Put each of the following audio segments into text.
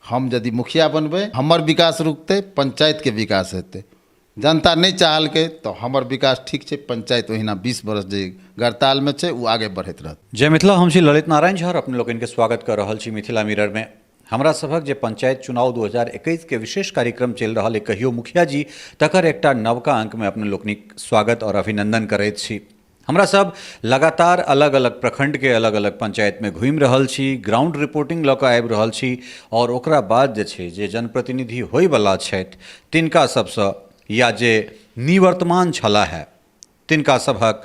हम यदि मुखिया बनबे हमर विकास रुकते, पंचायत के विकास हेतै। जनता नहीं चाहल के तो हमर विकास ठीक है, पंचायत ओहिना 20 बरस जे गड़ताल में है वो आगे बढ़त रहत। जय मिथिला, हम छी ललित नारायण झा, अपने लोगन के स्वागत कर रहल छी मिथिला मिरर में। हमरा सभक जे पंचायत चुनाव 2021 के विशेष कार्यक्रम चल रहा है कहियो मुखिया जी, तकर एकटा नवका अंक में अपने लोकनिक स्वागत और अभिनंदन करैत छी। हमरा सब लगातार अलग अलग प्रखंड के अलग अलग पंचायत में घूमि रहल छी, ग्राउंड रिपोर्टिंग लऽ कऽ आबि रहल छी, और ओकरा बाद जे छै जे जनप्रतिनिधि होयवला छथि तिनका सबसँ या जे निवर्तमान छला है तिनका सभक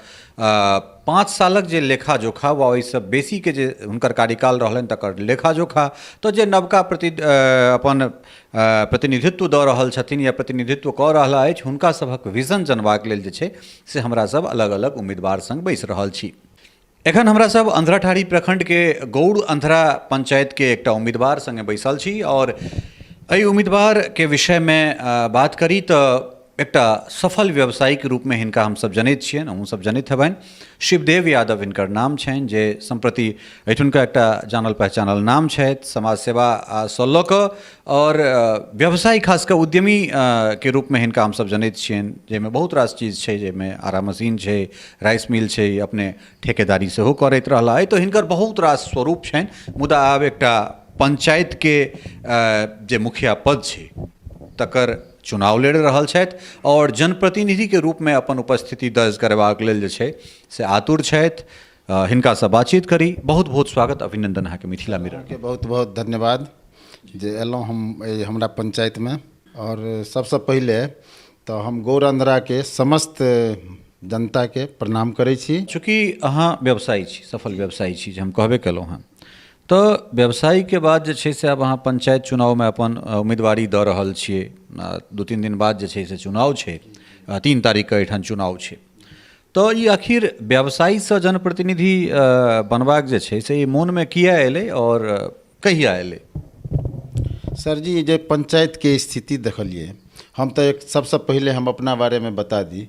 5 सालक जे लेखा जोखा वा ओहिसँ बेसी के जे हुनकर कार्यकाल रहलनि तकर लेखा जोखा, तो जे नवका अपन प्रतिनिधित्व दऽ रहल छथिन या प्रतिनिधित्व कऽ रहला अछि हुनका सभक विजन जनबाक लेल जे छै से हमरा सब अलग अलग उम्मीदवार संग बैसि रहल छी। एखन हमरा सब अंधराठाड़ी प्रखंड के गौड़ अंधरा पंचायत के एकटा उम्मीदवार संगे बैसल छी, और एहि उम्मीदवार के विषय में बात करी तो एकटा सफल व्यवसायिक रूप में हिनका हम सब जनैत छियनि, अहूँ सब जनैत हेबनि। शिवदेव यादव हिनकर नाम छनि, जे सम्प्रति एहिठुनका एकटा जानल पहचानल नाम छथि समाज सेवा सँ लऽ कऽ और व्यवसाय खास कऽ उद्यमी के रूप में हिनका हम सब जनैत छियनि, जाहिमे बहुत रास चीज छै, जाहिमे आरा मशीन छै, राइस मिल छै, अपने ठेकेदारी सेहो करैत रहला अइ। तो हिनकर बहुत रास स्वरूप छनि, मुदा आब एकटा पंचायत के जे मुखिया पद छै तकर चुनाव लड़ रहल छथि और जनप्रतिनिधि के रूप में अपन उपस्थिति दर्ज करबाक लेल जे छै से आतुर छथि। हिनका से बातचीत करी। बहुत बहुत स्वागत, अभिनंदन अहाँके मिथिला मिरर के बहुत बहुत धन्यवाद जे एलहुँ हम हमरा पंचायत में। और सबसे पहले तो हम गौड़ अंधरा के समस्त जनता के प्रणाम करै छी। चूँकि अहाँ व्यवसायी छी, सफल व्यवसायी छी, जे हम कहबे केलहुँ हँ, तो व्यवसायी के बाद जे छै से अब अहाँ पंचायत चुनाव में अपन उम्मीदवारी दऽ रहल छियै। 2-3 दिन बाद जे छै से चुनाव छै, 3 तारीख के एहिठाम चुनाव छै। तो ई आखिर व्यवसायी से जनप्रतिनिधि बनबाक जे छै से ई मोन में किया एलै और कहिया एलै? सर जी, जे पंचायत के स्थिति देखलिए, हम तो एक सबसे पहले हम अपना बारे में बता दी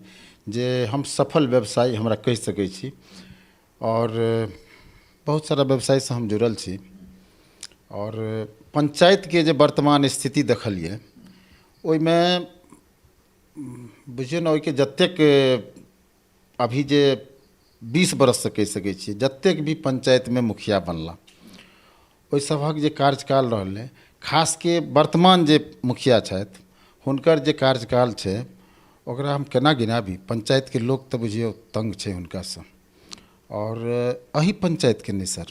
जे हम सफल व्यवसायी हमरा कह सकै छी, और बहुत सारा व्यवसाय से हम जुड़ल छी। और पंचायत के जे वर्तमान स्थिति देखलिए ओहिमे बुझियौ ने, ओहिके जतेक अभी जे 20 बरस से कह सकै छी जतेक भी पंचायत में मुखिया बनला ओहि सभक जे कार्यकाल रहलै, खास के वर्तमान जे मुखिया छथि हुनकर जे कार्यकाल छै ओकरा हम केना गिनाबी। पंचायत के लोग तो बुझियौ तंग छै हुनका से। और अही पंचायत के नहीं सर,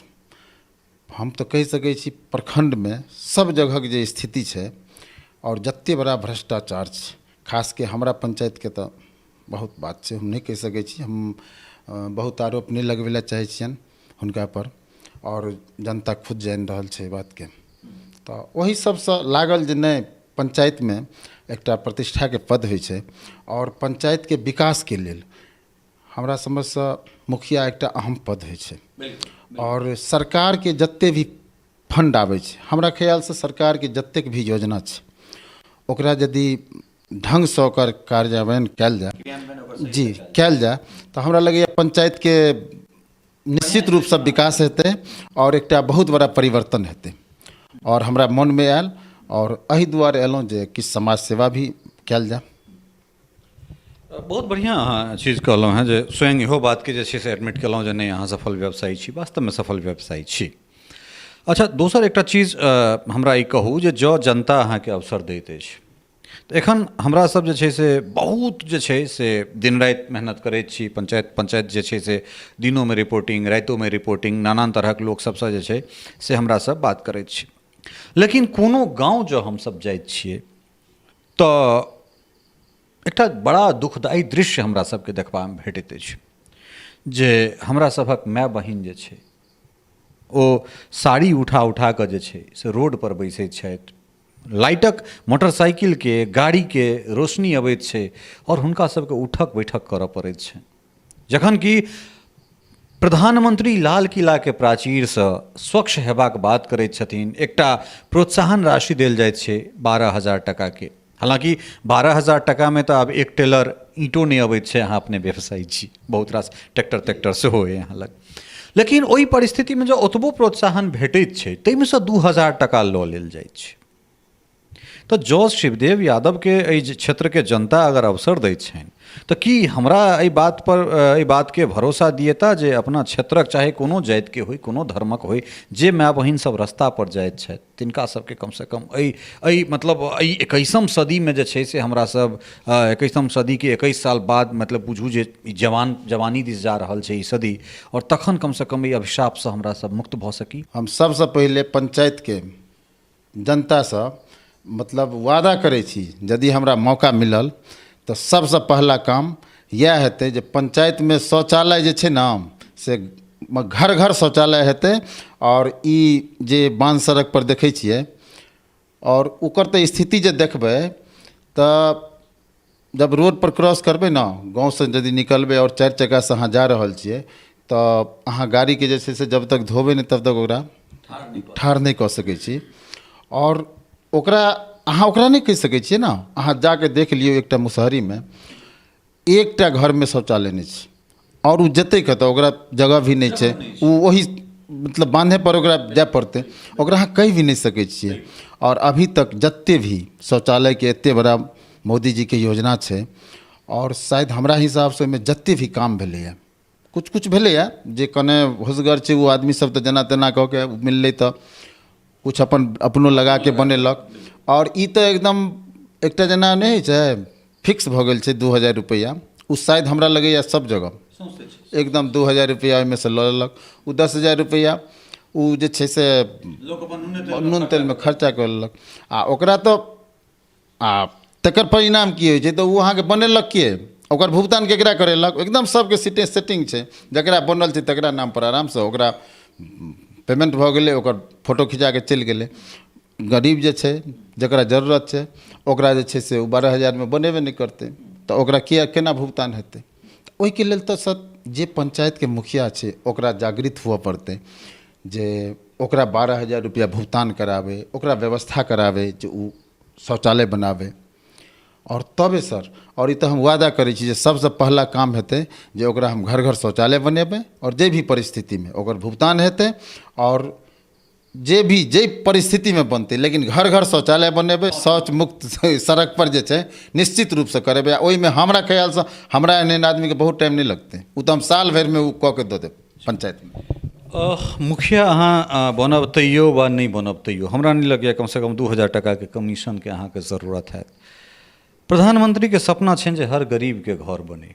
हम तो कह सकै छी प्रखंड में सब जगह के जे स्थिति छै और जत्ते बड़ा भ्रष्टाचार छै, खास के हमरा पंचायत के तो बहुत बात छै, हम नहीं कह सकै छी। हम बहुत आरोप नहीं लगबै ला चाहै छियनि हुनका पर, और जनता खुद जानि रहल छै बात के। तो वही सबसे लागल जे नहीं, पंचायत में एकटा प्रतिष्ठा के पद होइ छै और पंचायत के विकास के लेल हमरा समझ से मुखिया एकटा अहम पद होइ छै। और सरकार के जत्ते भी फंड आबै छै, हमरा ख्याल से सरकार के जत्तेक भी योजना छै ओकरा यदि ढंग से ओकर कार्यान्वयन कयल जाए जी कयल जाए तो हमरा लगैए पंचायत के निश्चित रूप से विकास हेतै और एकटा बहुत बड़ा परिवर्तन हेतै। और हमरा मन में आयल, और एहि दुआरे एलहुँ जे किछु समाज सेवा भी कयल जाए। बहुत बढ़िया अहाँ चीज कहलहुँ हैं, जे स्वयं इहो बात के जे छै से एडमिट केलहुँ जे नहीं अहाँ सफल व्यवसायी छी, वास्तव में सफल व्यवसायी छी। अच्छा, दोसर एकटा चीज हमरा ई कहू जे जँ जनता अहाँके अवसर दैत अछि तऽ एखन हमरा सब जे छै से बहुत जे छै से दिन राति मेहनत करैत छी। पंचायत जे छै से दिनों में रिपोर्टिंग, राइतों में रिपोर्टिंग, नाना तरहक लोक सबसँ जे छै से हमरा सब बात करैत छी। लेकिन कोनो गाँव जो हम सब जाइत छियै तऽ एकटा बड़ा दुखदायी दृश्य हमरा सबके देखबा में भेटैत अछि, जे हमरा सभक माय बहिन जे छै ओ साड़ी उठा उठा कऽ जे छै से रोड पर बैसैत छथि। लाइटक मोटरसाइकिल के, गाड़ी के रोशनी अबैत छै और हुनका सबके उठक बैठक करऽ पड़ैत छै, जखन कि प्रधानमंत्री लाल किला के प्राचीर से स्वच्छ हेबाक बात करैत छथिन। एकटा प्रोत्साहन राशि देल जाइत छै 12,000 टका के। हालांकि 12,000 टका में तो आब एक टेलर ईंटो नहीं अबैत छै, अहाँ अपने व्यवसायी छी, बहुत रास ट्रैक्टर सेहो अइ अहाँ लग। लेकिन ओहि परिस्थिति में जो ओतबो प्रोत्साहन भेटैत छै ताहिमे से 2,000 टका लऽ लेल जाइत छै। तो जँ शिवदेव यादव के एहि जे क्षेत्र के जनता अगर अवसर दैत छनि तऽ की हमरा एहि बात के भरोसा दिएता जे अपना क्षेत्रक चाहे कोनो जाति के होय कोनो धर्मक होय जे माय बहिन सब रस्ता पर जाइत छथि तिनका सबके कम से कम एहि मतलब एहि 21वीं सदी में जे छै से हमरा सब 21वीं सदी के 21 साल बाद मतलब बुझू जे ई जवानी दिस जा रहल छै ई सदी और तखन कम से कम ई अभिशाप से हमरा सब मुक्त भऽ सकी। हम सबसे पहले पंचायत के जनता से मतलब वादा करै छी यदि हमरा मौका मिलल तो सबसे पहला काम यह हेतै जे पंचायत में शौचालय जे छै ना से घर घर शौचालय हेतै और ई जे बांध सड़क पर देखै छियै और ओकर तो स्थिति जे देखबै तऽ जब रोड पर क्रॉस करबै ना गाँव से यदि निकलबै और 4 चक्का से अहाँ जा रहल छियै तऽ अहाँ गाड़ी के जे छै से जब तक धोबै नहीं तब तक ओकरा ठाढ़ नहीं कऽ सकै छी और ओकरा अहाँ ओकरा नहीं कहि सकै छियै ना अहाँ जाके देख लियौ एकटा मुसहरी में एकटा घर में शौचालय नहीं छै और उ जेतै कतऽ ओकरा जगह भी नहीं छै उ वही मतलब बांधे पर ओकरा जाय पड़तै ओकरा अहाँ कहि भी नहीं सकै छियै। और अभी तक जत्ते भी शौचालय के एते बड़ा मोदी जी के योजना छै और शायद हमरा हिसाब से ओहिमे जत्ते भी काम भेलैए कुछ भेलैए जे कने होसगर छै वो आदमी सब तऽ जेना तेना कऽ के मिललै तऽ कुछ अपनो लगा के बनेलक और ई तऽ एकदम एकटा जेना नहीं होइ छै फिक्स भऽ गेल छै 2000 रुपैया उ शायद हमरा लगैए सब जगह एकदम 2000 रुपैया ओहिमे से लऽ लेलक उ 10,000 रुपैया उ जे छै से नून तेल में खर्चा कऽ लेलक आ ओकरा तो तकर परिणाम की होइ छै तऽ उ अहाँके बनेलक के ओकर भुगतान केकरा करेलक एकदम सबके सेटिंग छै जकरा बनल छै तकरा नाम पर आराम से ओकरा पेमेंट भऽ गेलै ओकर फोटो खिंचा के चलि गेलै गरीब जे छै जकरा जरूरत छै ओकरा जे छै से उ 12,000 में बनेबे नहीं करतै तऽ ओकरा केना भुगतान हेतै ओहिके लेल तऽ सर जे पंचायत के मुखिया छै ओकरा जागृत हुअ पड़तै जे ओकरा 12,000 रुपया भुगतान करावे ओकरा व्यवस्था करावे जे उ शौचालय बनावे और तबे सर और ई तऽ हम वादा करै छी जे सबसे पहला काम हेतै जे ओकरा हम घर घर शौचालय बनेबै और जे भी परिस्थिति में ओकर भुगतान हेतै और जे परिस्थिति में बनतै लेकिन घर घर शौचालय बनेबै शौच मुक्त सड़क पर जे छै निश्चित रूप से करेबै ओहि में हमरा ख्याल से हमरा एहन आदमी के बहुत टाइम नहीं लगतै उ तऽ हम साल भर में उ कऽ के दऽ देब पंचायत में। मुखिया अहाँ बनब तैयो वा नहीं बनब तैयो हमरा नहीं लगैए कम से कम 2000 टका के कमीशन के अहाँ के जरूरत है। प्रधानमंत्री के सपना छनि जे हर गरीब के घर बने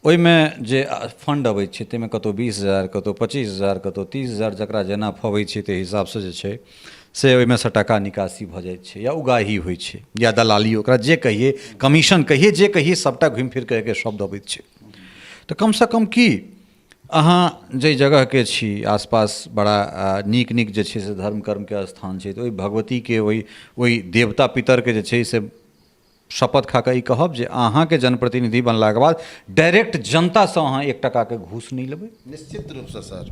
ओहिमे जे फंड अबैत छै ताहिमे कतौ 20,000 कतौ 25,000 कतौ 30,000 जकरा जेना फबैत छै ताहि हिसाबसँ जे छै से ओहिमे सँ टाका निकासी भऽ जाइत छै या उगाही होइत छै या दलाली ओकरा जे कहिए कमीशन कहिए जे कहिए सबटा घुमि फिर के शब्द अबैत छै। तऽ कमसँ कम की अहाँ जाहि जगहके छी आसपास बड़ा नीक जे छै से धर्म कर्मके स्थान छै तऽ ओहि भगवतीके ओहि देवता पितरके जे छै से शपथ खा कऽ ई कहब जे अहाँके जनप्रतिनिधि बनलाके बाद डायरेक्ट जनतासँ अहाँ 1 टका के घूस नहीं लेबै। निश्चित रूप से सर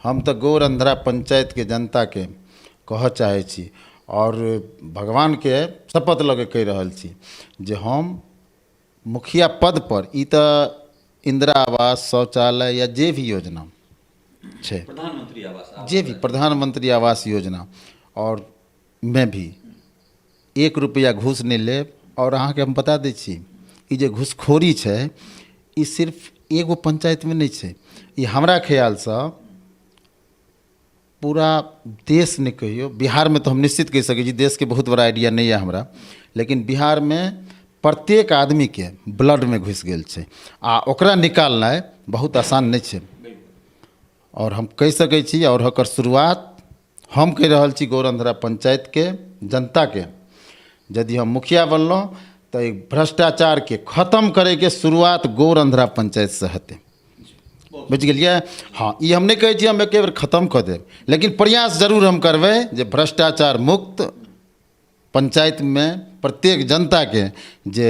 हम तो गौरंधरा पंचायत के जनता के कह चाहे छी और भगवान के शपथ लगे कहि रहल छी जे हम मुखिया पद पर ई तो इंदिरा आवास शौचालय या जे भी योजना छै प्रधानमंत्री आवास जे भी प्रधानमंत्री आवास योजना और मैं भी 1 रुपया घूस नहीं लेब और अहाँ के हम बता दै छी ई जे घूसखोरी छै ई सिर्फ एगो पंचायत में नहीं छै ई हमरा ख्याल से पूरा देश नहीं कहियो बिहार में तो हम निश्चित कह सकै छी देश के बहुत बड़ा आइडिया नहीं है हमरा लेकिन बिहार में प्रत्येक आदमी के ब्लड में घुस गेल छै आ ओकरा निकालनाइ बहुत आसान नहीं छै और हम कह सकै छी और ओकर शुरुआत हम कह रहल छी गौरंधरा पंचायत के जनता के यदि हम मुखिया बनलहुँ तो एक भ्रष्टाचार के खत्म करे के शुरुआत गौरंधरा पंचायत से हेतै बुझ गेलिए। हाँ ये हम नहीं कहै छी हम एके बेर खत्म कऽ देब लेकिन प्रयास जरूर हम करबै जे भ्रष्टाचार मुक्त पंचायत में प्रत्येक जनता के जे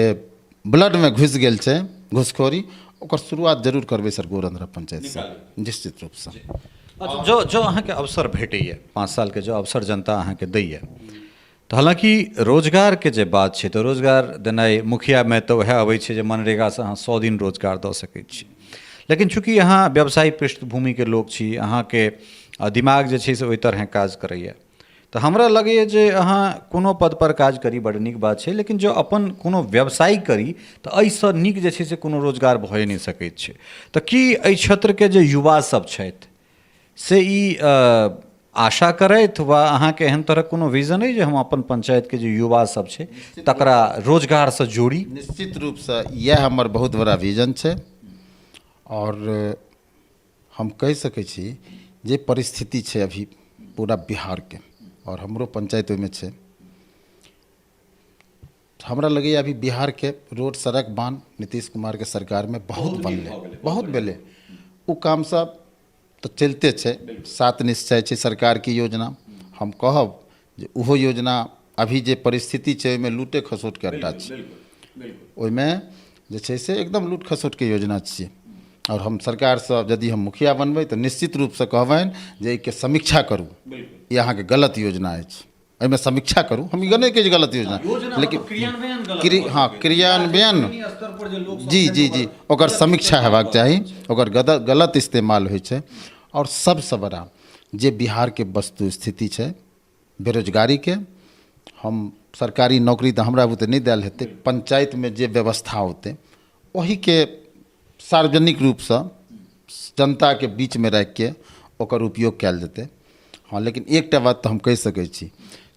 ब्लड में घुस गेल छै घुसखोरी ओकर शुरुआत जरूर करबै सर गौरंधरा पंचायत से निश्चित रूप से। अच्छा जो अहाँके अवसर भेटैए 5 साल के जो अवसर जनता अहाँके दैए तो हालांकि रोजगार के जे बात छै तो रोजगार देनाइ मुखिया में तो वह अबै छै जे मनरेगा से अहाँ 100 दिन रोजगार दऽ सकै छी लेकिन चूँकि अहाँ व्यवसायिक पृष्ठभूमि के लोग छी अहाँ के दिमाग जे छै से ओहि तरह काज करैए तो हमरा लगैए जे अहाँ कोनो पद पर काज करी बड़ नीक बात छै, लेकिन जो अपन कोनो व्यवसाय करी तऽ एहिसँ नीक जे छै से कोनो रोजगार भए नहि सकैत छै। तऽ की एहि क्षेत्रके जे युवा सब छथि से ई आशा करथि वा अहाँके एहन तरह कोनो विजन अइ जे हम अपन पंचायतके जे युवा सब छै तकरा रोजगारसँ जोड़ी? निश्चित रूपसँ यह हमर बहुत बड़ा विजन छै। और हम कहि सकै छी जे परिस्थिति छै अभी पूरा बिहारके, और हमरो पंचायत ओहिमे छै, हमरा लगैए अभी बिहारके रोड सड़क बांध नीतीश कुमारके सरकारमे बहुत बनलै, बहुत भेलै। ओ काम सब तऽ चलिते छै, 7 निश्चय छै सरकारके योजना। हम कहब जे ओहो योजना अभी जे परिस्थिति छै ओहिमे लूटे खसोटके अड्डा छै, ओहिमे जे छै से एकदम लूट खसोटके योजना छियै। और हम सरकारसँ यदि हम मुखिया बनबै तऽ निश्चित रूपसँ कहबनि जे एहिके समीक्षा करू, ई अहाँके गलत योजना अछि, एहिमे समीक्षा करू। हम ई नहि कहै छी गलत योजना, लेकिन क्रियान्वयन जी जी जी ओकर समीक्षा हेबाक चाही, ओकर गलत इस्तेमाल होइ छै। और सबसँ बड़ा जे बिहारके वस्तु स्थिति छै बेरोजगारीके, हम सरकारी नौकरी तऽ हमरा बुते नहीं देल हेतै, पंचायतमे जे व्यवस्था होतै ओहीके सार्वजनिक रूपसँ जनताके बीचमे राखि के ओकर उपयोग कयल जेतै। हाँ, लेकिन एकटा बात तऽ हम कहि सकै छी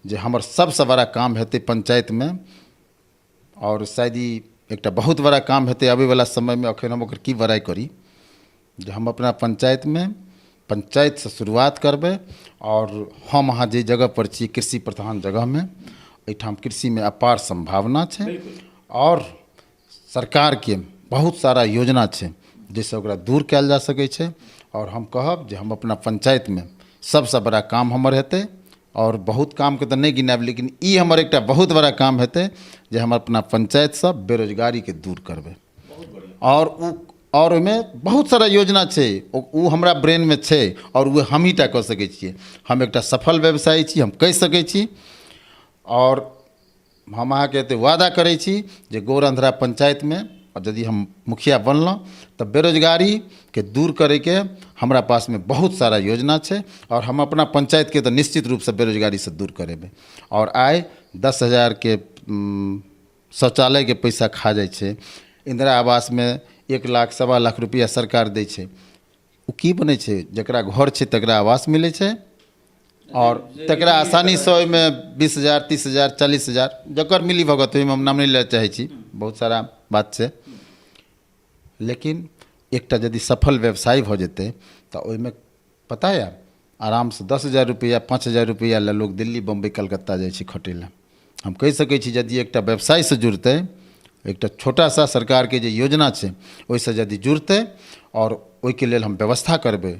जे हमर सबसँ बड़ा काम हेतै पंचायतमे, और शायद ई एकटा बहुत बड़ा काम हेतै आबैवला समयमे। अखन हम ओकर की बड़ाई करी जे हम अपना पंचायतमे पंचायतसँ शुरुआत करबै, और हम अहाँ जे जगह पर छी कृषि प्रधान जगहमे, एहिठाम कृषिमे अपार संभावना छै, और सरकारके बहुत सारा योजना छै जाहिसँ ओकरा दूर कयल जा सकै छै। और हम कहब जे हम अपना पंचायतमे सबसँ बड़ा काम हमर हेतै, और बहुत कामके तऽ नहीं गिनाब, लेकिन ई हमर एकटा बहुत बड़ा काम हेतै जे हम अपना पंचायतसँ बेरोजगारीके दूर करबै। और ओहिमे बहुत सारा योजना छै, ओ हमरा ब्रेनमे छै, और वो हम ही टा कऽ सकै छियै। हम एकटा सफल व्यवसायी छी, हम कहि सकै छी। और हम अहाँके एते वादा करै छी जे गौरंधरा पंचायतमे यदि हम मुखिया बनलहुँ तऽ बेरोजगारीके दूर करैके हमरा पासमे बहुत सारा योजना छै, और हम अपना पंचायतके तऽ निश्चित रूपसँ बेरोजगारीसँ दूर करेबै। और आइ 10,000 के शौचालयके पैसा खा जाइ छै, इंदिरा आवासमे 1 लाख सवा लाख रुपया सरकार दै छै। ओ की बनै छै, जकरा घर छै तकरा आवास मिलै छै, और तकरा आसानीसँ ओहिमे 20,000 30,000 40,000 जकर मिली भगत, ओहिमे हम नाम नहीं ले चाहै छी, बहुत सारा बात छै। लेकिन एकटा यदि सफल व्यवसाय भऽ जेतै तऽ ओहिमे पता यऽ आरामसँ 10,000 रुपया 5,000 रुपया ले लोग दिल्ली बम्बई कलकत्ता जाइ छै खटै लए। हम कहि सकै छी यदि एकटा व्यवसायसँ जुड़तै, एकटा छोटा सा सरकारके जे योजना छै ओहिसँ यदि जुड़तै, और ओहिके लेल हम व्यवस्था करबै,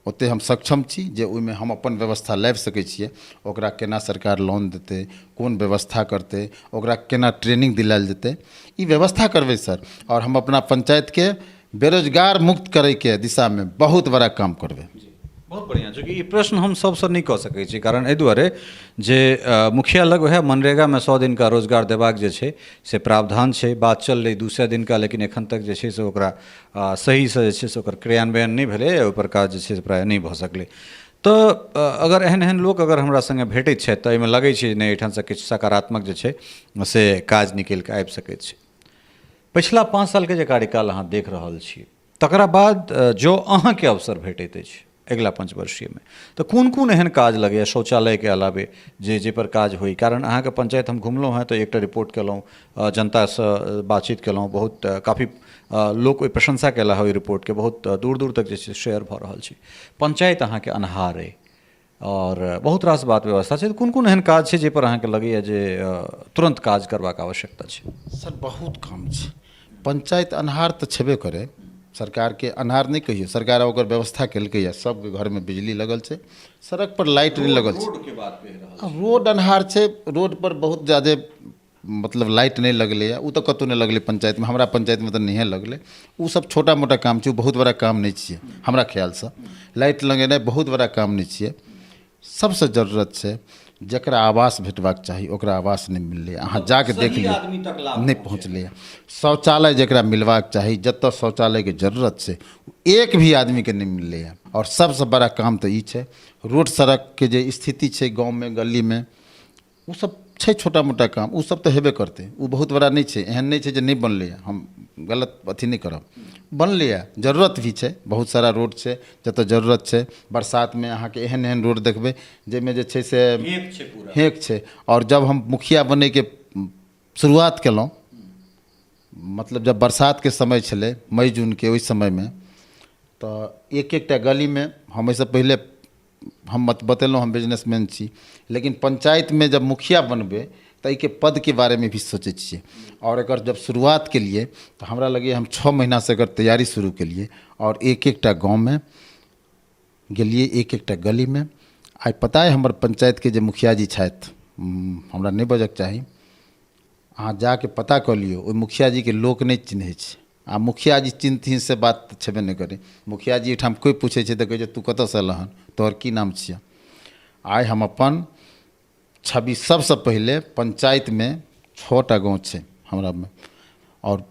ओते हम सक्षम छी जे ओहिमे हम अपन व्यवस्था लाबि सकै छियै। ओकरा केना सरकार लोन देतै, कोन व्यवस्था करतै, ओकरा केना ट्रेनिंग दिलायल जेतै, ई व्यवस्था करबै सर। और हम अपना पंचायतके बेरोजगार मुक्त करैके दिशामे बहुत बड़ा काम करबै। बहुत बढ़िया, चूँकि ई प्रश्न हम सबसँ नहीं कऽ सकै छी, कारण एहि दुआरे जे मुखिया लग वएह मनरेगामे 100 दिनका रोजगार देबाक जे छै से प्रावधान छै। बात चललै 200 दिनका, लेकिन एखन तक जे छै से ओकरा सहीसँ जे छै से ओकर क्रियान्वयन नहीं भेलै, ओहिपर काज जे छै से प्राय नहीं भऽ सकलै। तऽ अगर एहन एहन लोक अगर हमरा संगे भेटैत छथि तऽ एहिमे लगै छै नहि एहिठामसँ किछु सकारात्मक जे छै से काज निकलि कऽ आबि सकैत छै। पिछला 5 सालके जे कार्यकाल अहाँ देख रहल छी, तकरा बाद जो अहाँके अवसर भेटैत अछि अगिला 5 वर्षीयमे, तऽ कोन कोन एहन काज लगैए शौचालयके अलावे जे पर काज होई? कारण अहाँके पंचायत हम घुमलहुँ हैं तऽ एकटा रिपोर्ट केलहुँ, जनतासँ बातचीत केलहुँ, बहुत काफ़ी लोक ओहि प्रशंसा केला ओहि रिपोर्टके, बहुत दूर दूर तक जे छै शेयर भऽ रहल छै। पंचायत अहाँके अन्हार अइ और बहुत रास बात व्यवस्था छै, कोन कोन एहन काज छै जाहि पर अहाँके लगैए जे तुरंत काज करबाक आवश्यकता छै? सर बहुत काम छै। पंचायत अन्हार तऽ छेबे करे, सरकारके अन्हार नहीं कहियो, सरकार ओकर व्यवस्था केलकैए, सबके घरमे बिजली लगल छै, सड़क पर लाइट नहीं लगल छै। रोड अन्हार छै, रोड पर बहुत ज़्यादा मतलब लाइट नहीं लगलैए, ओ तऽ कतौ नहीं लगलै पंचायतमे, हमरा पंचायतमे तऽ नहिए लगलै। ओ सब छोटा मोटा काम छै, बहुत बड़ा काम नहीं छियै हमरा ख्यालसँ। लाइट लगेनाइ बहुत बड़ा काम नहीं छियै। सबसँ जरूरत छै जकरा आवास भेटबाक चाही ओकरा आवास नहीं मिललै। अहाँ जाके देख सही लियौ आदमी तक लाभ नहीं पहुँचलै। शौचालय जकरा मिलबाक चाही, जतऽ शौचालयके जरूरत छै, एक भी आदमीके नहीं मिललै। और सबसे बड़ा काम तो ई छै, रोड सड़कके जे स्थिति छै गाँवमे गलीमे, उ सब छै छोटा मोटा काम, उ सब तो हेबे करते, उ बहुत बड़ा नहीं छै। एहन नहीं छै जे नहीं बनलै, हम गलत अथी नहीं करब, बनलै। जरूरत भी छै, बहुत सारा रोड छै जतऽ जरूरत छै। बरसात में अहाँके एहन एहन रोड देखबै जाहिमे जे छै से हेक छै। और जब हम मुखिया बनैके शुरुआत केलहुँ, मतलब जब बरसात के समय छलै मई जून के, ओहि समय में तो एक एकटा गली में, हम एहिसँ पहिले हम बतेलहुँ हम बिजनेसमैन छी, लेकिन पंचायत में जब मुखिया बनबै तो एहिके पद के बारे में भी सोचै छियै। और एकर जब शुरुआत के लिए तो हमरा लगे हम 6 महीना से एकर तैयारी शुरू के लिए, और एक एकटा गाँव में गेलिए, एक एकटा गली में। आइ पता है हमर पंचायत के जे मुखिया जी छथि, हमरा नहीं बजक चाही, अहाँ जाके पता कऽ लियौ, ओहि मुखिया जी के लोक नहीं चिन्है छै। आ मुखिया जी चिन्हथिन से बात तऽ छेबे नहीं करे। मुखिया जी ओहिठाम कोई पूछे छै तऽ कहै छै तू कतऽसँ एलहन, तोहर की नाम छियै। आइ हम अपन छवि सबसे पहले पंचायत में 6टा गाँव छै हमरा में, और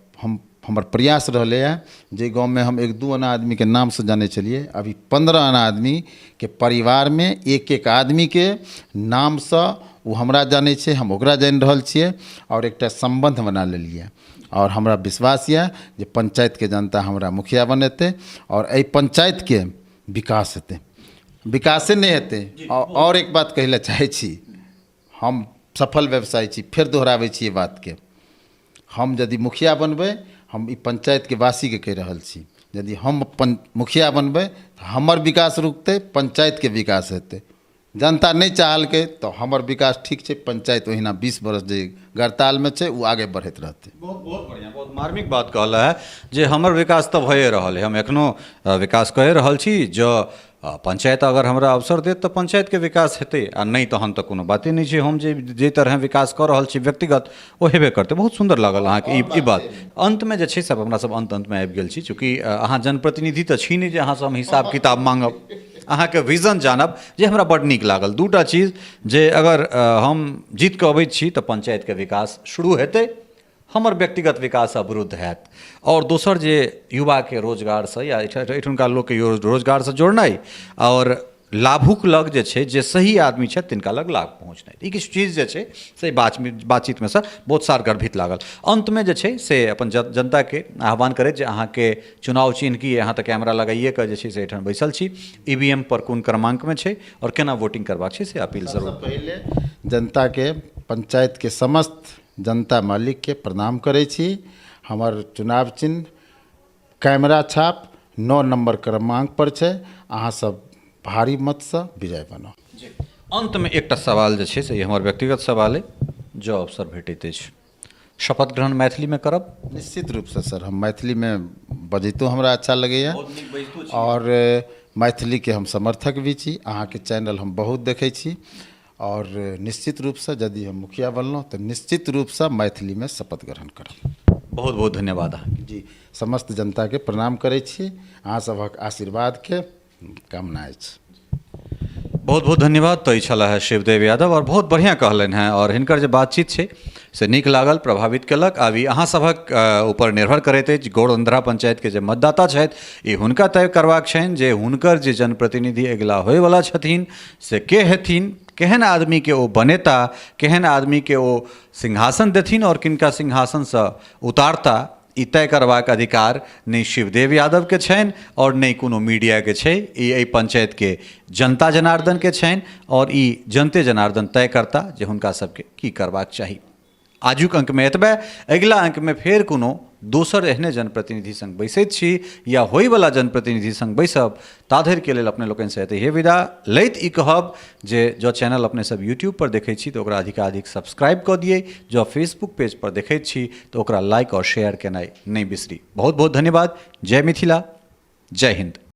हमर प्रयास रहलै है जे गाँव में हम 1-2 आना आदमी के नाम से जाने चलिए, अभी 15 आना आदमी के परिवार में एक एक आदमी के नाम से वो हमरा जाने छे, हम ओकरा जान रहल छियै, और एकटा संबंध बना लेलिए। और हमरा विश्वास है जे पंचायत के जनता हमरा मुखिया बनेतै, और एहि पंचायत के विकास हेतै। विकासे नहीं हेतै। और एक बात कहले चाहे छी, हम सफल व्यवसायी छी, फिर दोहराबै छी ये बात के, हम यदि मुखिया बनबै, हम ई पंचायत के वासी के कह रहल छी, यदि हम अपन मुखिया बनबै तो हमर विकास रुकतै, पंचायत के विकास हेतै। जनता नहीं चाहलकै तो हमर विकास ठीक छै, पंचायत ओहिना 20 बरस जे गड़ताल में छै वो आगे बढ़ैत रहतै। बहुत बहुत बढ़िया, बहुत मार्मिक बात कहला है जे हमर विकास तो भए रहल है, हम एखनो विकास कह रहल छी। जो पंचायत अगर हमरा अवसर देत तो पंचायत के विकास हेतै, आ नहीं तहन तो कोनो बाते नहीं छै। हम जे तरह विकास कऽ रहल छी व्यक्तिगत, ओ हेबे करतै। बहुत सुंदर लागल अहाँके ई बात। अंत में जे छै सब हमरा सब अंत में आबि गेल छी, चूँकि अहाँ जनप्रतिनिधि तऽ छी नहीं जे अहाँ से हम हिसाब किताब मांगब। अहाँके विजन जानब जे हमरा बड्ड नीक लागल। 2टा चीज जे अगर हम जीत कऽ अबैत छी तऽ पंचायत के विकास शुरू हेतै, हमर व्यक्तिगत विकास अवरुद्ध हैत। और दोसर जे युवा के रोजगार से या एठुनका लोक के रोजगार से जोड़नाइ, और लाभुक लग जे छै, जे सही आदमी छथि तिनका लग लाभ पहुँचनाइ, ई किछु चीज जे छै से बातचीत में से बहुत सार गर्भित लागल। अंत में जे छै से अपन जनता के आह्वान करैत जे अहाँके चुनाव चिन्ह की, अहाँ तऽ कैमरा लगाइए कऽ जे छै से एहिठाम बैसल छी, ईवीएम पर कोन क्रमांक में छै और केना वोटिंग करबाक छै से अपील जरूर। पहले जनता के, पंचायत के समस्त जनता मालिक के प्रणाम करै छी। हमर चुनाव चिन्ह कैमरा छाप 9 नंबर क्रमांक पर छै। अहाँ सब भारी मत से विजय बनाउ। अंत में एकटा सवाल जे छै से हमर व्यक्तिगत सवाल है, जो अवसर भेटैत अछि, शपथ ग्रहण मैथिली में करब? निश्चित रूप से सर, हम मैथिली में बजैतो हमरा अच्छा लगैया, और मैथिली के हम समर्थक भी छी। अहाँ के चैनल हम बहुत देखै छी, और निश्चित रूप से यदि हम मुखिया बनलहुँ तो निश्चित रूप से मैथिली में शपथ ग्रहण करब। बहुत बहुत धन्यवाद जी। समस्त जनता के प्रणाम करै छी, अहाँ सभक आशीर्वाद के कामना अछि। बहुत बहुत धन्यवाद। तो छला है शिवदेव यादव, और बहुत बढ़िया कहलन है, और हिनकर जे बातचीत छै से नीक लागल, प्रभावित केलक। आबी अहाँ सभक ऊपर निर्भर करैत अछि, गौरअंधरा पंचायत के जे मतदाता छथि ई हुनका तय करबाक छनि जे हुनकर जे जनप्रतिनिधि अगिला होयवला छथिन से के हेथिन, केहन आदमी के ओ बनेता, केहन आदमी के ओ सिंहासन देथिन, और किनका सिंहासन से उतारता, ई तय करबाक अधिकार नहीं शिवदेव यादव के छनि और नहीं कोनो मीडिया के छै। ई एहि पंचायत के जनता जनार्दन के छनि, और ई जनते जनार्दन तय करता जे हुनका सबके की करबाक चाही। आजुक अंक में एतबे। अगिला अंक में फेर कोनो दोसर एहने जनप्रतिनिधि संग बैसैत छी या होयवला जनप्रतिनिधि संग बैसब। ताधरि के लेल अपने लोकनि से एतहिए विदा लैत ई कहब जे जो चैनल अपने सब यूट्यूब पर देखै छी तो ओकरा अधिकाधिक सब्सक्राइब कऽ दियै, जो फेसबुक पेज पर देखैत छी तो ओकरा लाइक और शेयर केनाइ नहि बिसरी। बहुत बहुत धन्यवाद। जय मिथिला, जय हिंद।